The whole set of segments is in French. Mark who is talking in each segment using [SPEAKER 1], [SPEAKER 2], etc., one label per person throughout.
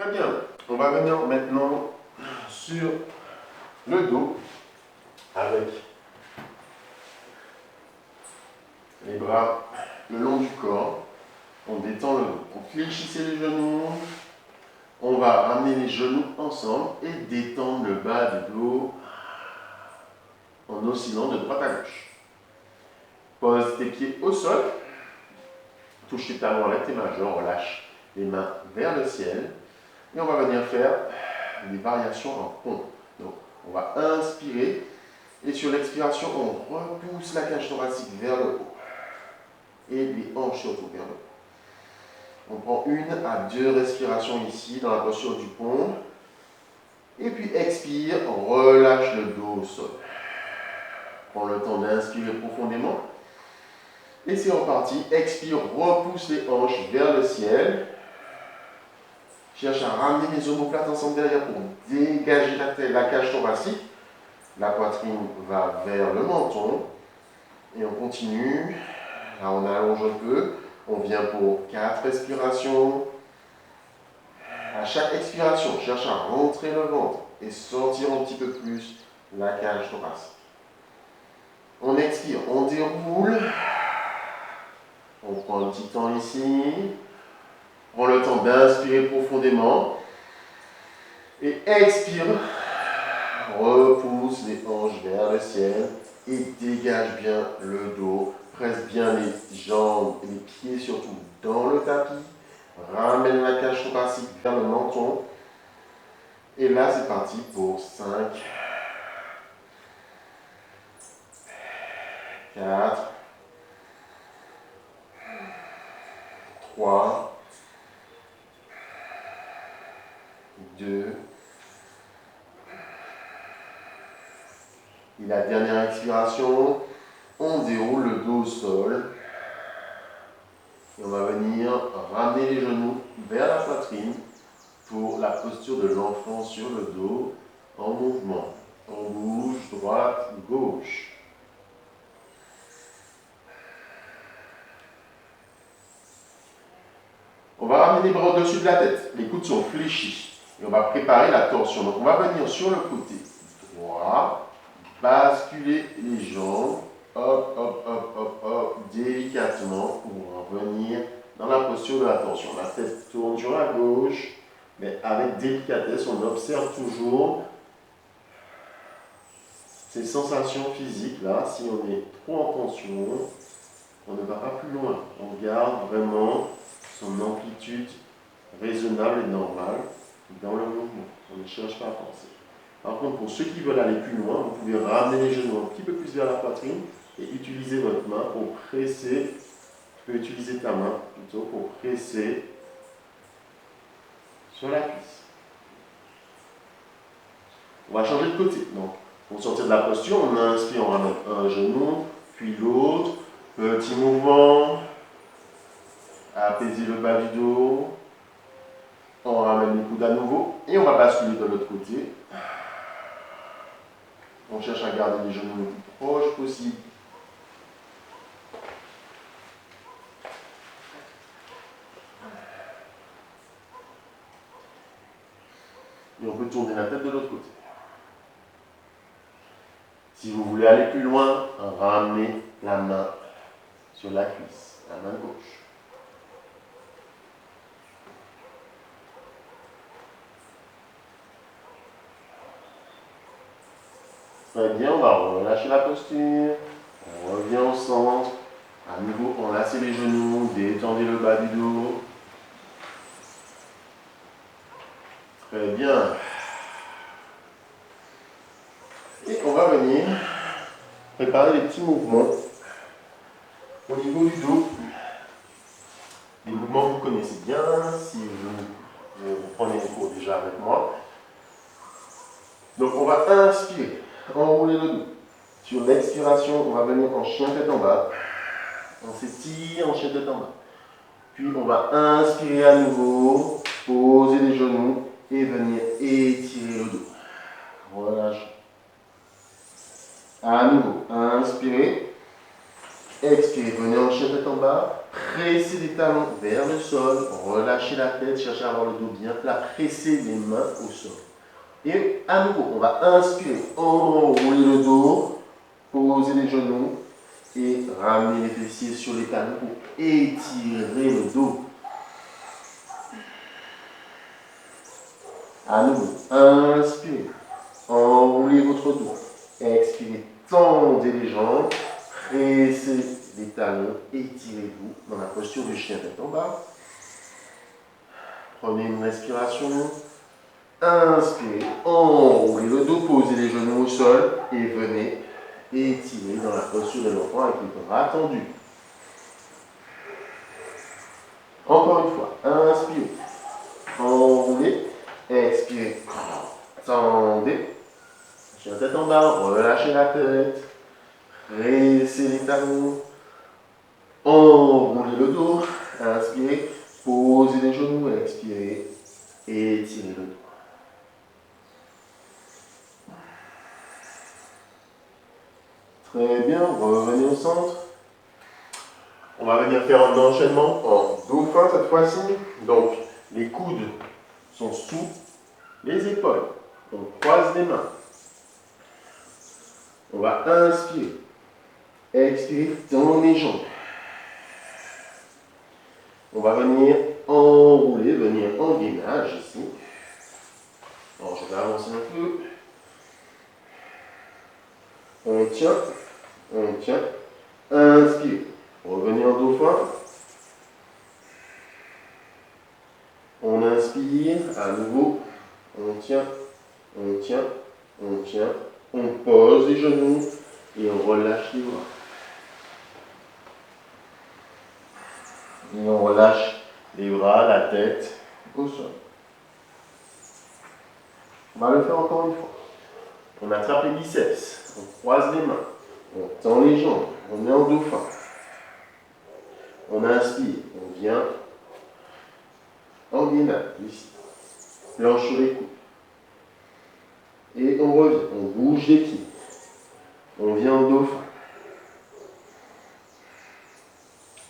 [SPEAKER 1] Très bien. On va venir maintenant sur le dos avec les bras le long du corps. On détend le dos. On fléchissez les genoux. On va ramener les genoux ensemble et détendre le bas du dos en oscillant de droite à gauche. Pose tes pieds au sol. Touche tes talons avec tes majeurs. Relâche les mains vers le ciel. Et on va venir faire des variations en pont. Donc, on va inspirer. Et sur l'expiration, on repousse la cage thoracique vers le haut. Et les hanches surtout vers le haut. On prend 1 à 2 respirations ici dans la posture du pont. Et puis expire, relâche le dos au sol. Prends le temps d'inspirer profondément. Et c'est reparti. Expire, repousse les hanches vers le ciel. Cherche à ramener les omoplates ensemble derrière pour dégager la cage thoracique. La poitrine va vers le menton. Et on continue. Là, on allonge un peu. On vient pour 4 respirations. À chaque expiration, cherche à rentrer le ventre et sortir un petit peu plus la cage thoracique. On expire, on déroule. On prend un petit temps ici. Prends le temps d'inspirer profondément. Et expire. Repousse les hanches vers le ciel et dégage bien le dos. Presse bien les jambes et les pieds surtout dans le tapis. Ramène la cage thoracique vers le menton. Et là, c'est parti pour 5, 4, 3, 2. Et la dernière expiration, on déroule le dos au sol. Et on va venir ramener les genoux vers la poitrine pour la posture de l'enfant sur le dos en mouvement. On bouge droite, gauche. On va ramener les bras au-dessus de la tête. Les coudes sont fléchis. Et on va préparer la torsion. Donc on va venir sur le côté droit, basculer les jambes. Hop, hop, hop, hop, hop, délicatement pour revenir dans la posture de la torsion. La tête tourne sur la gauche, mais avec délicatesse, on observe toujours ces sensations physiques là. Si on est trop en tension, on ne va pas plus loin. On garde vraiment son amplitude raisonnable et normale dans le mouvement. On ne cherche pas à penser. Par contre, pour ceux qui veulent aller plus loin, vous pouvez ramener les genoux un petit peu plus vers la poitrine et utiliser votre main pour presser. Tu peux utiliser ta main plutôt pour presser sur la cuisse. On va changer de côté. Donc, pour sortir de la posture, on inspire, on ramène un genou, puis l'autre. Petit mouvement. Apaiser le bas du dos. On ramène les coudes à nouveau et on va basculer de l'autre côté. On cherche à garder les genoux le plus proches possible. Et on peut tourner la tête de l'autre côté. Si vous voulez aller plus loin, ramenez la main sur la cuisse, la main gauche. Très bien, on va relâcher la posture. On revient au centre. À nouveau, on laisse les genoux, détendez le bas du dos. Très bien. Et on va venir préparer les petits mouvements au niveau du dos. Des mouvements que vous connaissez bien, si vous prenez les cours déjà avec moi. Donc on va inspirer, enrouler le dos. Sur l'expiration, on va venir en chien tête en bas. On s'étire en chien tête en bas. Puis on va inspirer à nouveau, poser les genoux et venir étirer le dos. Relâche. À nouveau, inspirez. Expirez, venez en chien tête en bas. Pressez les talons vers le sol. Relâchez la tête, cherchez à avoir le dos bien plat. Pressez les mains au sol. Et à nouveau, on va inspirer, enrouler le dos, poser les genoux et ramener les fessiers sur les talons pour étirer le dos. À nouveau, inspirez, enroulez votre dos. Expirez, tendez les jambes, pressez les talons, étirez-vous dans la posture du chien tête en bas. Prenez une respiration. Inspirez, enroulez le dos, posez les genoux au sol et venez étirer dans la posture de l'enfant avec les bras tendus. Encore une fois, inspirez, enroulez, expirez, tendez. Chien tête en bas, relâchez la tête, pressez les talons, enroulez le dos, inspirez, posez les genoux, expirez, étirez le dos. Très bien, revenez au centre. On va venir faire un enchaînement en dauphin cette fois-ci. Donc, les coudes sont sous les épaules. On croise les mains. On va inspirer. Expirer dans les jambes. On va venir enrouler, venir en gainage ici. Alors, je vais avancer un peu. On tient, inspire. Revenez en dauphin. On inspire, à nouveau, on tient, on pose les genoux et on relâche les bras. Et on relâche les bras, la tête au sol. On va le faire encore une fois. On attrape les biceps, on croise les mains, on tend les jambes, on est en dauphin. On inspire, on vient en gainage, ici. Planche sur les coudes. Et on revient, on bouge les pieds. On vient en dauphin.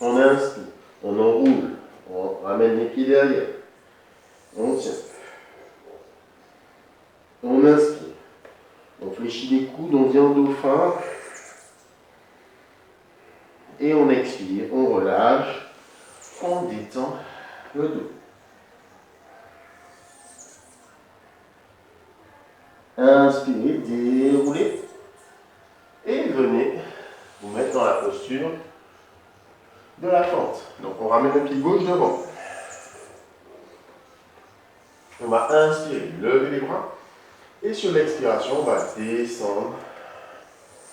[SPEAKER 1] On inspire, on enroule, on ramène les pieds derrière. On tient. On inspire. On fléchit les coudes, on vient en dauphin. Et on expire, on relâche, on détend le dos. Inspirez, déroulez. Et venez vous mettre dans la posture de la fente. Donc on ramène le pied gauche devant. On va inspirer, lever les bras. Et sur l'expiration, on va descendre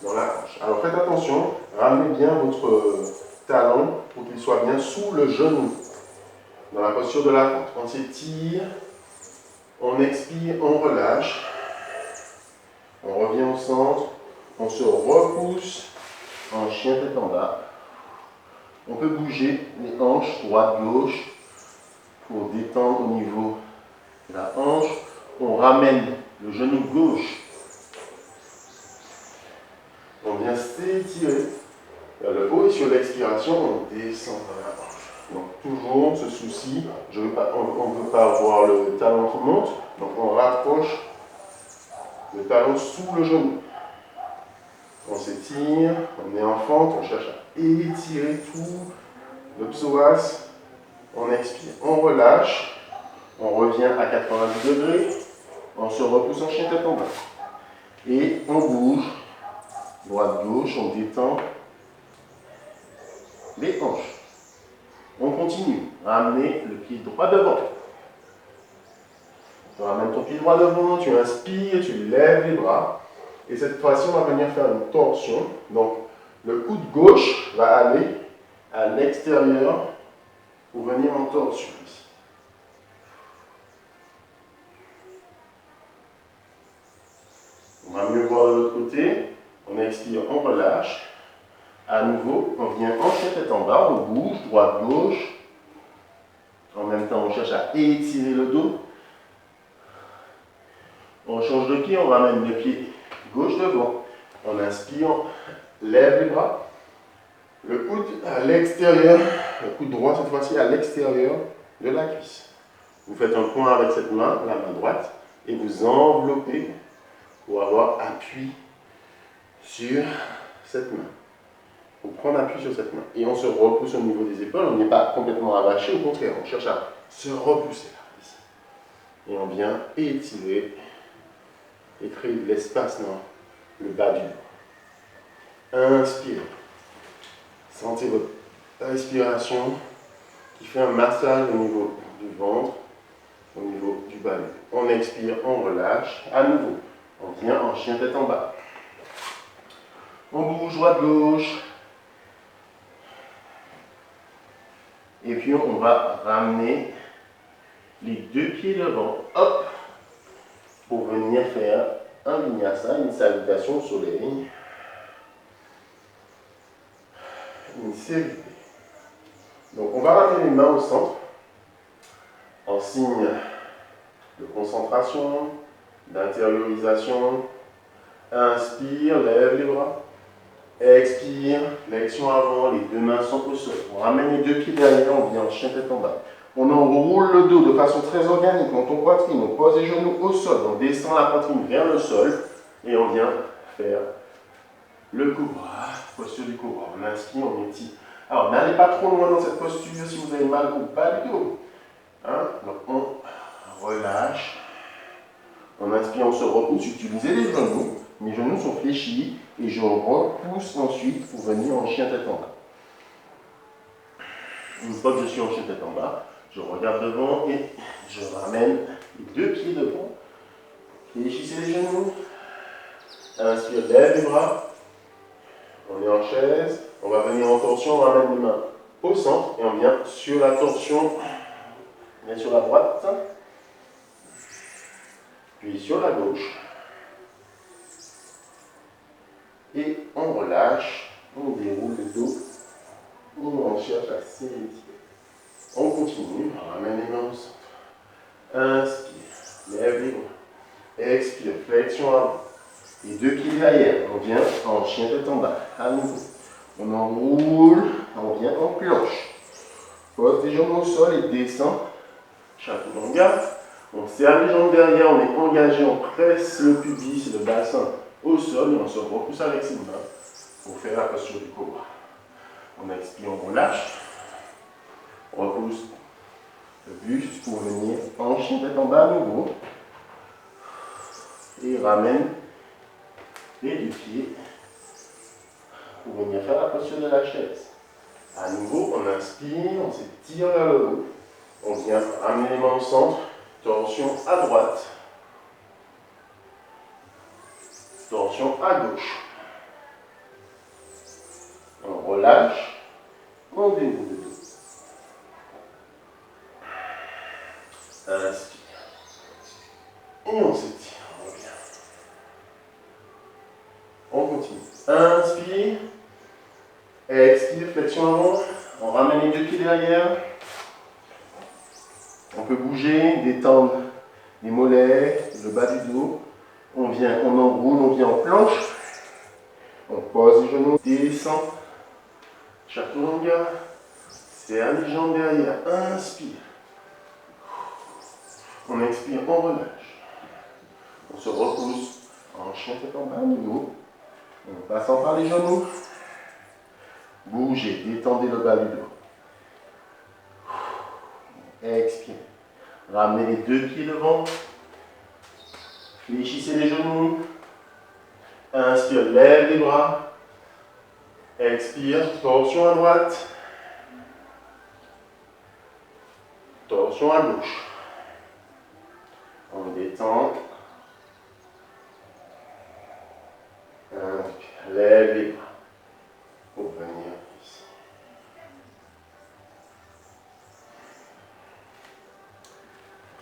[SPEAKER 1] dans la hanche. Alors faites attention, ramenez bien votre talon pour qu'il soit bien sous le genou. Dans la posture de la fente. On s'étire, on expire, on relâche. On revient au centre, on se repousse en chien tête en bas. On peut bouger les hanches droite-gauche pour détendre au niveau de la hanche. On ramène le genou gauche. On vient s'étirer vers le haut et sur l'expiration, on descend dans la hanche. Donc toujours ce souci, on ne veut pas avoir le talon qui monte, donc on rapproche le talon sous le genou. On s'étire, on est en fente, on cherche à étirer tout le psoas. On expire, on relâche, on revient à 90 degrés, on se repousse en chien tête en bas. Et on bouge, droite-gauche, on détend les hanches. On continue, ramenez le pied droit devant. Tu ramènes ton pied droit devant, tu inspires, tu lèves les bras. Et cette fois-ci, on va venir faire une torsion. Donc, le coude gauche va aller à l'extérieur pour venir en torsion ici. On va mieux voir de l'autre côté. On expire, on relâche. À nouveau, on vient en chien tête en bas, on bouge, droite, gauche. En même temps, on cherche à étirer le dos. On change de pied, on ramène le pied gauche devant. On inspire, on lève les bras. Le coude à l'extérieur, le coude droit cette fois-ci à l'extérieur de la cuisse. Vous faites un point avec cette main, la main droite, et vous enveloppez pour avoir appui sur cette main. Pour prendre appui sur cette main. Et on se repousse au niveau des épaules, on n'est pas complètement avaché, au contraire, on cherche à se repousser là, ici. Et on vient étirer et créer de l'espace dans le bas du dos. Inspire. Sentez votre respiration qui fait un massage au niveau du ventre, au niveau du bas du dos. On expire, on relâche. À nouveau, on vient en chien tête en bas. On bouge droite-gauche. Et puis on va ramener les deux pieds devant. Hop! Pour venir faire un vinyasa, une salutation au soleil. Une série. Donc on va ramener les mains au centre en signe de concentration, d'intériorisation. Inspire, lève les bras. Expire, flexion avant, les deux mains sont au sol. On ramène les deux pieds derrière, on vient en chien tête en bas. On enroule le dos de façon très organique, on tourne poitrine, on pose les genoux au sol, on descend la poitrine vers le sol et on vient faire le cobra, posture du cobra. On inspire, on étire. Alors n'allez pas trop loin dans cette posture si vous avez mal au bas du dos. Hein? Donc on relâche. On inspire, on se repousse, utilisez les genoux. Mes genoux sont fléchis et je repousse ensuite pour venir en chien tête en bas. Une fois que je suis en chien tête en bas, je regarde devant et je ramène les deux pieds devant. Fléchissez les genoux. Inspire, lève les bras. On est en chaise. On va venir en torsion, on ramène les mains au centre et on vient sur la torsion. On vient sur la droite. Puis sur la gauche. Et on relâche. On déroule le dos. On cherche à serrer. On continue. On ramène les mains au centre. Inspire. Lève les bras. Expire. Flexion avant. Les deux pieds derrière. On vient en chien tête en bas. À nouveau. On enroule. On vient en cloche. Pose les jambes au sol et descend. Chaturanga. On serre les jambes derrière. On est engagé. On presse le pubis, le bassin au sol. Et on se repousse avec ses mains pour faire la posture du cobra. On expire, on relâche. On repousse le buste pour venir en chien tête en bas à nouveau. Et ramène les deux pieds pour venir faire la posture de la chaise. À nouveau, on inspire, on s'étire vers le haut. On vient ramener les mains au centre. Torsion à droite. Torsion à gauche. On relâche. On déroule le dos. Inspire. Et on s'étire. On revient. On continue. Inspire. Expire, flexion avant. On ramène les deux pieds derrière. On peut bouger, détendre les mollets, le bas du dos. On vient, on enroule, on vient en planche. On pose les genoux, descend. Chaturanga. Serre les jambes derrière. Inspire. On expire, on relâche. On se repousse en chien tête en bas à nouveau. En passant par les genoux. Bougez, détendez le bas du dos. Expire. Ramenez les deux pieds devant. Fléchissez les genoux. Inspire, lève les bras. Expire, torsion à droite. Torsion à gauche. On détend. Inspire, lève les bras. Pour venir ici.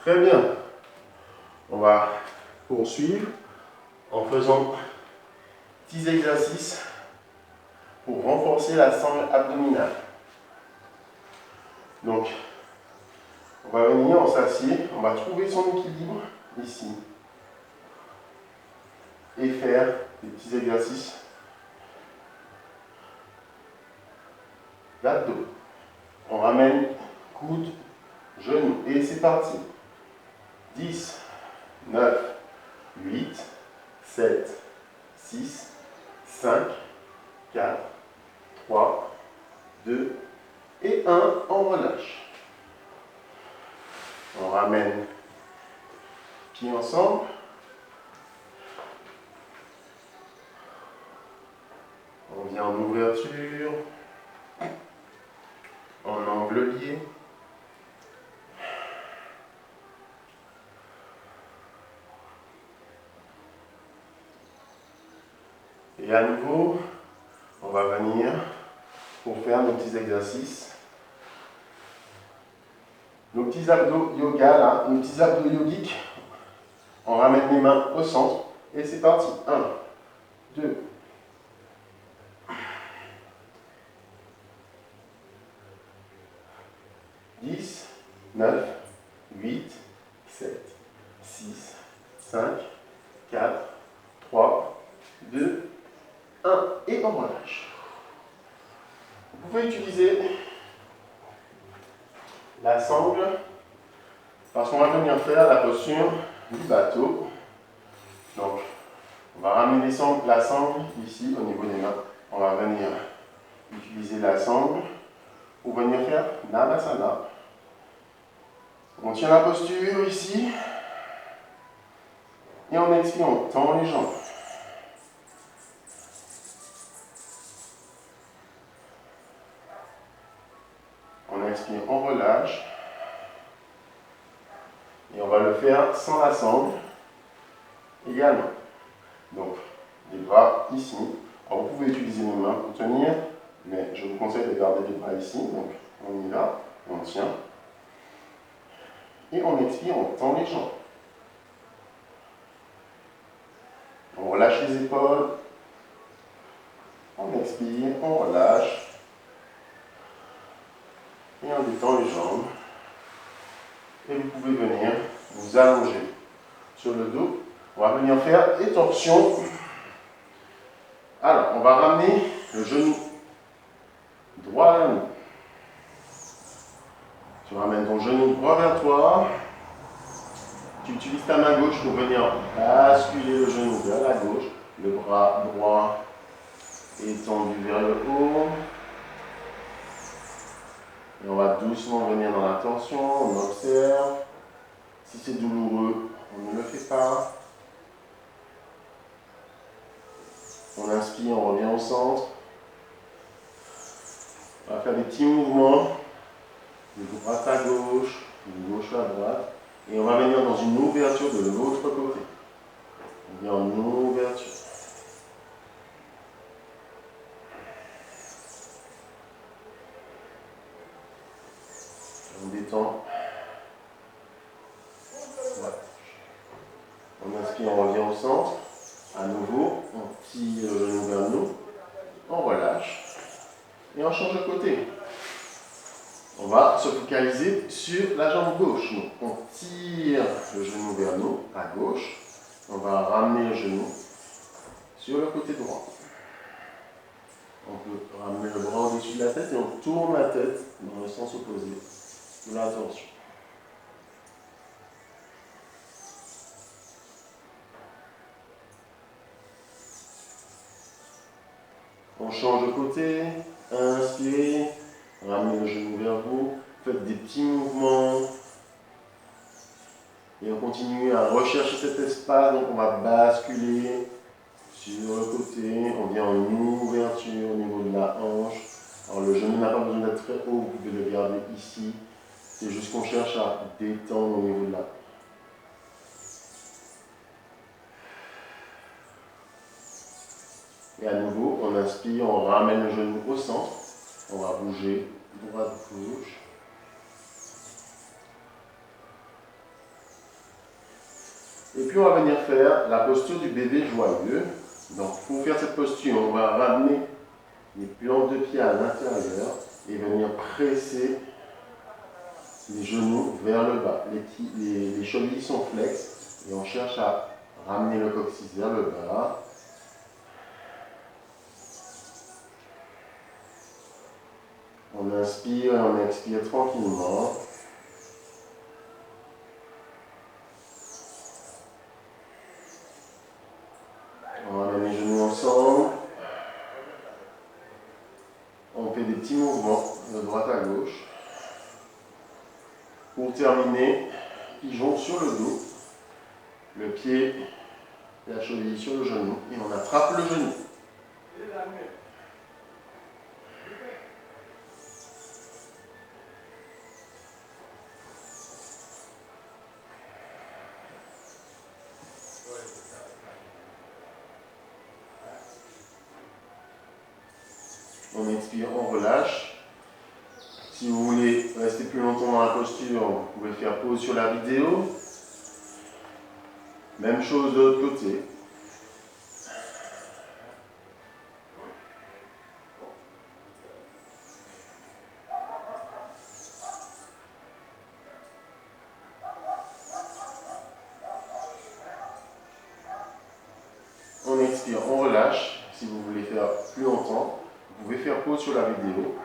[SPEAKER 1] Très bien. On va poursuivre en faisant petits exercices pour renforcer la sangle abdominale. Donc, on va venir, on s'assied, on va trouver son équilibre ici et faire des petits exercices l'abdos. On ramène coude, genou. Et c'est parti. 10, 9, 8, 7, 6, 5, 4, 3, 2 et 1. On relâche. On ramène pieds ensemble. On vient en ouverture, en angle lié. Et à nouveau, on va venir pour faire nos petits exercices. Nos petits abdos yoga, là, nos petits abdos yogiques. On ramène les mains au centre et c'est parti. 1, 2, 10, 9, 8, 7, 6, 5, 4, 3, 2, 1 et on relâche. Vous pouvez utiliser la sangle parce qu'on va venir faire la posture du bateau. Donc, on va ramener la sangle ici au niveau des mains. On va venir utiliser la sangle pour venir faire Navasana. On tient la posture ici et on expire, on tend les jambes. On expire, on relâche. Et on va le faire sans la sangle également. Donc, les bras ici. Alors, vous pouvez utiliser les mains pour tenir, mais je vous conseille de garder les bras ici. Donc, on y va, on tient. Et on expire, on tend les jambes. On relâche les épaules. On expire, on relâche. Et on détend les jambes. Et vous pouvez venir vous allonger sur le dos. On va venir faire des torsions. Alors, on va ramener le genou droit vers nous. Tu ramènes ton genou droit vers toi. Tu utilises ta main gauche pour venir basculer le genou vers la gauche. Le bras droit étendu vers le haut. Et on va doucement venir dans la tension. On observe. Si c'est douloureux, on ne le fait pas. On inspire, on revient au centre. On va faire des petits mouvements. De droite à gauche, de gauche à droite. Et on va venir dans une ouverture de l'autre côté. On vient en ouverture. On détend. Voilà. On inspire, on revient au centre. À nouveau, on tire le genou vers nous. On relâche. Et on change de côté. On va se focaliser sur la jambe gauche. Donc, on tire le genou vers nous, à gauche. On va ramener le genou sur le côté droit. On peut ramener le bras au-dessus de la tête et on tourne la tête dans le sens opposé de la tension. On change de côté. Inspirez. Ramenez le genou vers vous. Faites des petits mouvements. Et on continue à rechercher cet espace. Donc on va basculer sur le côté. On vient en ouverture au niveau de la hanche. Alors le genou n'a pas besoin d'être très haut. Vous pouvez le garder ici. C'est juste qu'on cherche à détendre au niveau de la hanche. Et à nouveau, on inspire, on ramène le genou au centre. On va bouger droite-gauche. Et puis on va venir faire la posture du bébé joyeux. Donc pour faire cette posture, on va ramener les plantes de pied à l'intérieur et venir presser les genoux vers le bas. Les chevilles sont flexes et on cherche à ramener le coccyx vers le bas. On On inspire et on expire tranquillement. On ramène les genoux ensemble. On fait des petits mouvements de droite à gauche. Pour terminer, pigeon sur le dos. Le pied, la cheville sur le genou. Et on attrape le genou. On expire, on relâche. Si vous voulez rester plus longtemps dans la posture, vous pouvez faire pause sur la vidéo. Même chose de l'autre côté. On expire, on relâche. Si vous voulez faire plus longtemps, vous pouvez faire pause sur la vidéo.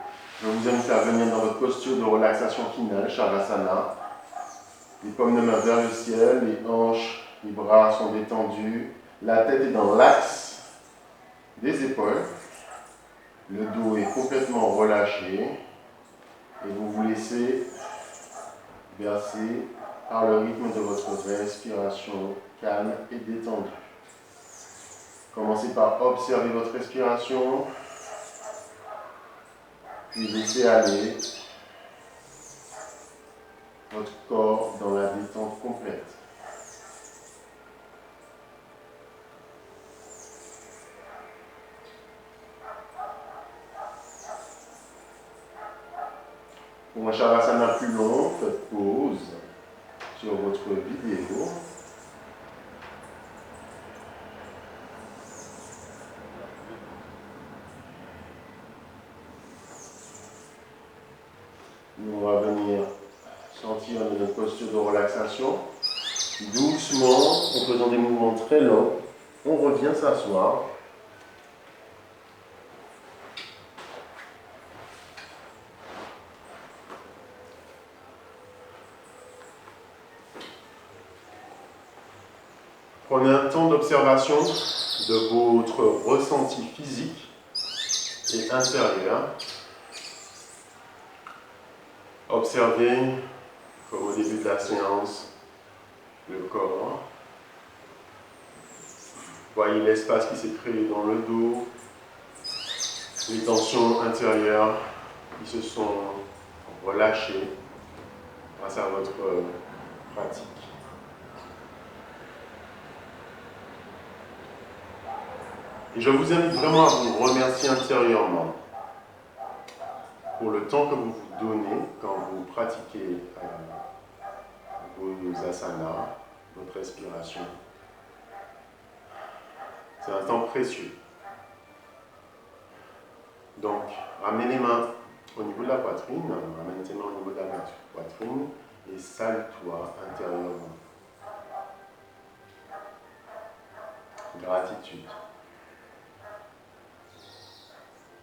[SPEAKER 1] Je vous invite à venir dans votre posture de relaxation finale, Shavasana. Les paumes de main vers le ciel, les hanches, les bras sont détendus. La tête est dans l'axe des épaules. Le dos est complètement relâché. Et vous vous laissez bercer par le rythme de votre respiration calme et détendue. Commencez par observer votre respiration, puis laissez aller votre corps dans la détente complète. Pour un Shavasana plus long, faites pause sur votre vidéo. Nous, on va venir sentir notre posture de relaxation. Doucement, en faisant des mouvements très lents, on revient s'asseoir. Prenez un temps d'observation de votre ressenti physique et intérieur. Observez, comme au début de la séance, le corps. Voyez l'espace qui s'est créé dans le dos, les tensions intérieures qui se sont relâchées grâce à votre pratique. Et je vous invite vraiment à vous remercier intérieurement pour le temps que vous vous donnez quand vous pratiquez vos asanas, votre respiration. C'est un temps précieux. Donc, ramenez les mains au niveau de la poitrine, ramène tes mains au niveau de la poitrine et sale-toi intérieurement. Gratitude.